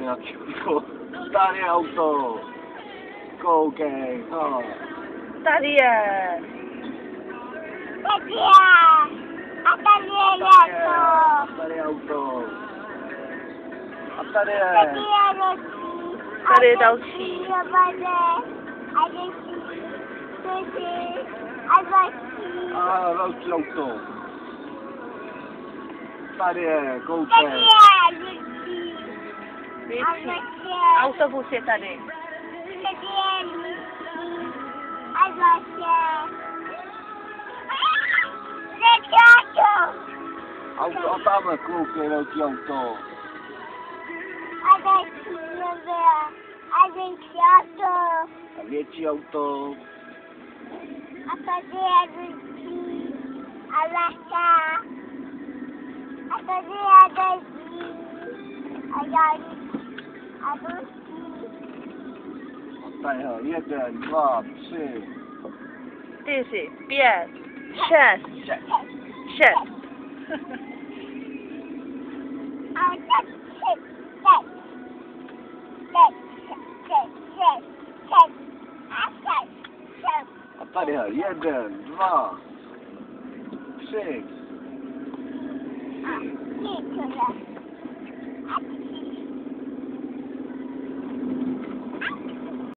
nějaký staré auto. Koukej, no. Tady je. Tady je. A tady je to. Staré auto. A tady je. Tady je další. Tady je další. A další. A další. A velký auto. Tady je, Tady koukej. je další. A Větší. další. Autobus je tady. Tady je další. A další. Auto, a tamhle, koukej, velký auto. A další nebyla. A další auto. A větší auto. A tady je další. A lehká. A tady je další. A další. A další. A tadyhle, 1, 2, 3. 4, 5, 6. 6. A tak 6. A 6. A tadyhle, 1, 2, 3. A 4. A 3.